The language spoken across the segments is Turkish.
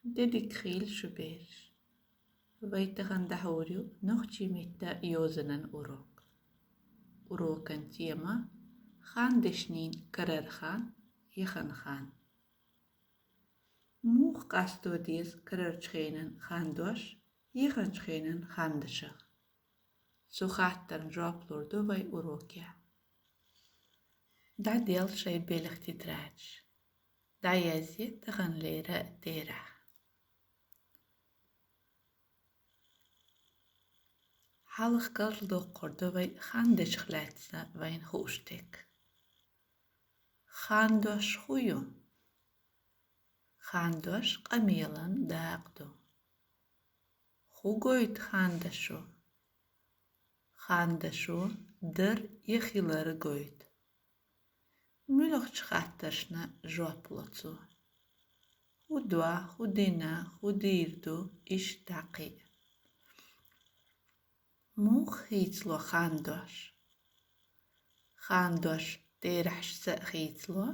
Dedik khil şüber. Vaytahan dahoryu nohçi mitta yozanan urok. Urokan tema Khan deşnin karar khan, yahan khan. Muğ qasto diz karar çxeynen khan doş, yahan çxeynen khan dışı. Suhattan joplurdu vay urokya. Da del şey belik titraç. Da yazı tağınlera derah. Halıq qarlı oqurdu və xandaş xlətsə və in xoştek. Xandaş xuyu. Xandaş qamilan daqdu. Xugoyt xandaşu. Xandaşu dır yexiları goyt. Mülük çıxatdaşna joplatsu. Xudva, xudina, xudirdu iştaqi. Muğ xitslo xandaş. Xandaş derahşsa xitslo.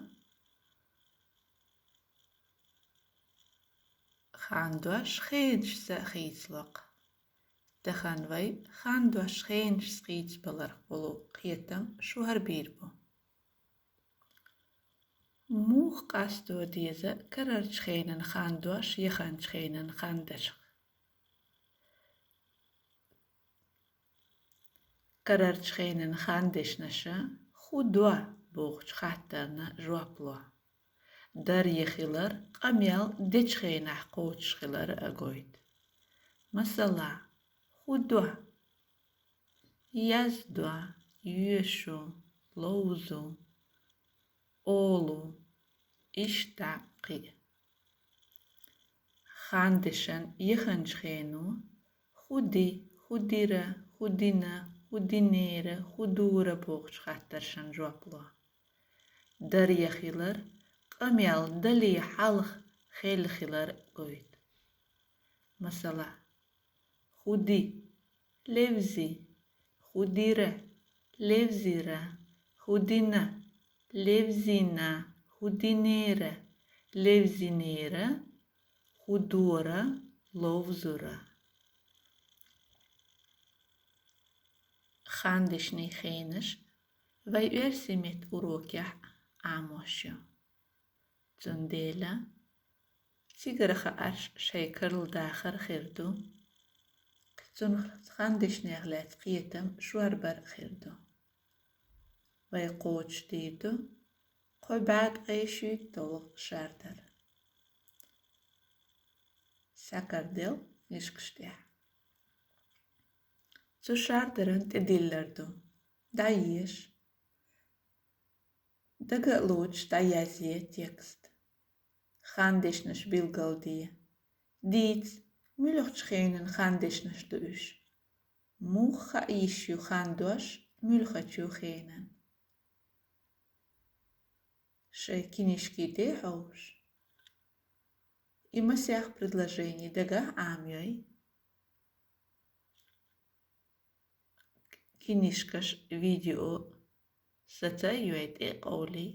Xandaş xenşsa xitsloq. Daxan vay xandaş xenşs xits balar bolu qiyatam şuhar bir bu. Muğ qasto dize karar çxeynen xandaş yaxan çxeynen xandaş. Karar çxeynen xandaşnaşa xudwa boğç xattarna joplo. Dar yexilar qamyal deçxeynah qoçxilar agoyt. Masala xudwa, yazdwa, yüşu, lowzu, oğlu, iştaqi. Xandaşan yaxan çxeynu xudi, xudira, xudina, xudinera, xudura boğç xattarşan joplo. Dar yexilar qamyal dali halıq xelxilar goyt. Masala xudi, levzi, xudira, levzira, xudina, levzina, xudinera, levzinera, xudura, lovzura. Xandaşni xeyniş və ürsimet urokyah amoşu. Zundela sigaraxa arş şey kırıldaxır xirdu. Zun xandaşni ağlat qiyatam şuarbar xirdu. Vay qoç deydu. Qoybad qayşuyt doluq şardar. Sakardel işkıştih. Zu şardarın tedillerdu. Da yiş. Daga luç da yazıya tekst. Xandaşnaş bilgaldiye. Diz, mülük çxeynin xandaşnaş da üş. Muğha işyu xandaş, mülüxaçu xeynen. Шей кинишки де хауш. Има сях предложений дага амьой. Кинишкаш видео сата юэт э қоли.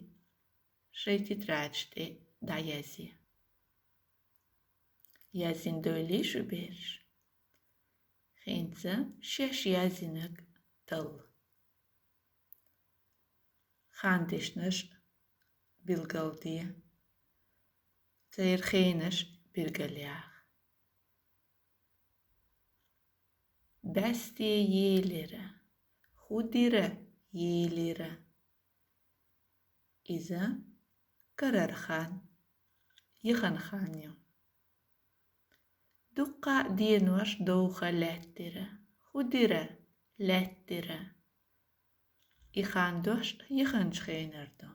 Шей титрачте да язи. Язин дойли шубеш. Хинца шеш язинак тал. Xandaşnaş bilgaldiye. Zayır xeyniş bilgalyaq. Bəstiye yeylere, xudire yeylere. İza karar xan, yıxan xanyo. Dukka diyenvaş doğuxa lättire, xudire lättire. İxandoş yıxan çxeynerdu.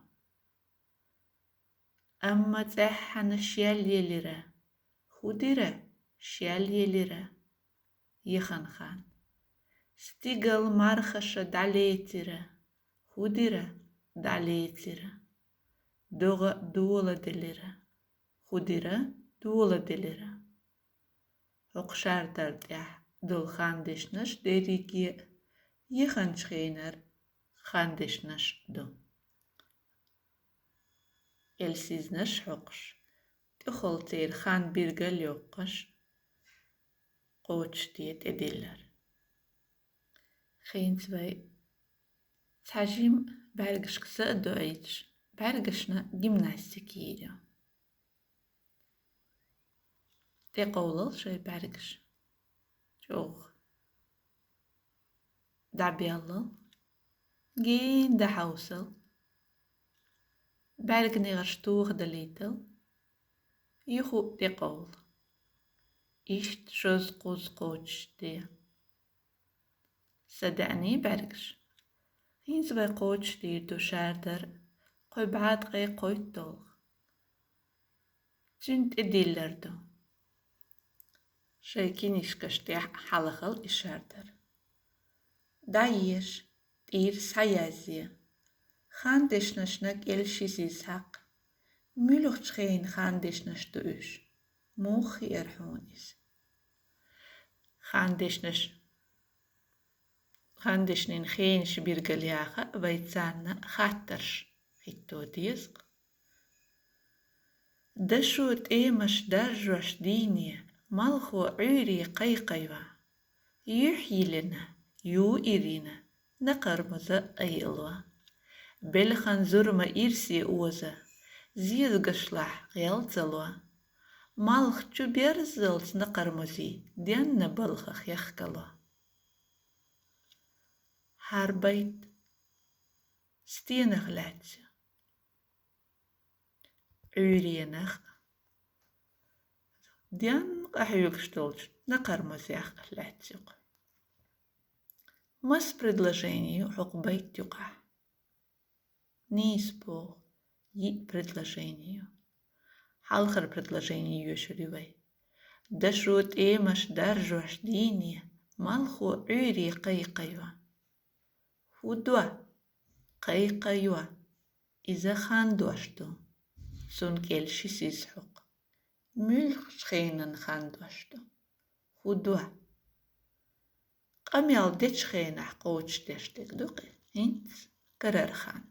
Amma tsahhana şyal yelire, xudire şyal yelire. Yıxan xan. Stigal marxaşa daletire, xudire daletire. Doğa duola delire, xudire duola delire. Oqşartar deh dol xandaşnaş derigi yıxan çxeyner xandaşnaş do. Elsiznaş hoqş. تخلطير خان بيرجل يوقش قوتش ديت اديلر خين تباي تحجيم برگش قصة دويتش برگشنا جيمناستيكية تقولل شي برگش شوخ دعبيالل جين دا حوصل برگني غشتوغ دليتل يخو تقول إشت شوز قوز قوتش دي صدقني برگش هين زباي قوتش دي دو شاردر قوي بعد قي قوي الطوغ جنت اديلردو شايكين يشكشتي حلقل إشاردر دايش تير سايازي خان دشنشنك إلشيزيز حق ملوخ تخين خان دشنش دوش موخي إرحونيس خان دشنين خين شبير قلياخة ويتسانا خاترش حيتو ديسق دشوت إيمش درجوش دينية مالخو عيري قيقيوا يحيي لنا يو إيرينا نقرمزة أيلوا بلخن زرما إرسي أوزا زيد قشلح غيالتلوا مالخ چو بيرزلت نقرمزي ديان نبلخخ يخكلوا هر بيت ستينخ لاتسي عيرينخ ديان قحيوك штолч نقرمزيخ لاتسيق مس предложению حقبيت يقع نيسبو ي предложению حالخر предложению يشريوي دشروت إيمش درجوش ديني مالخو عيري قيقيوا فودوا قيقيوا إذا خان دوشتو سون كيلشي سيسحق ملخ شخينن خان دوشتو فودوا قميال ديش خينح قوتش دشتك دوقي هنت قرر خان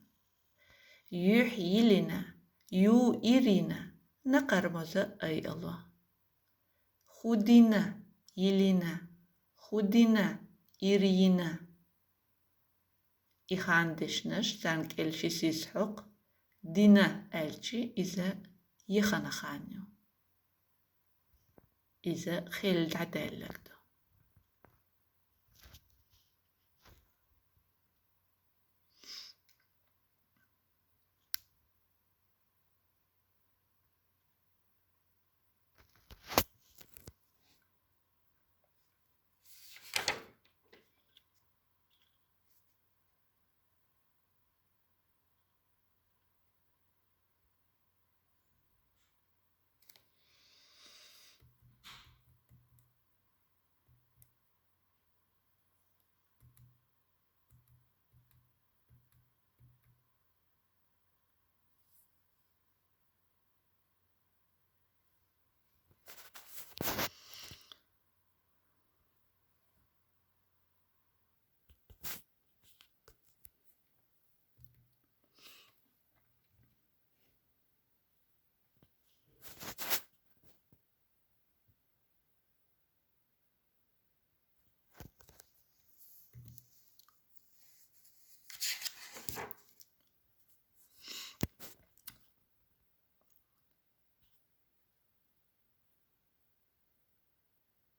يحيي لنا يو إيرينا نقرمزة أي الله خودينا يلينا خودينا إيرينا إخان دشنش سانك إلشي سيسحق دينا ألشي إذا يخنا خانيو إذا خيل دعدالك دو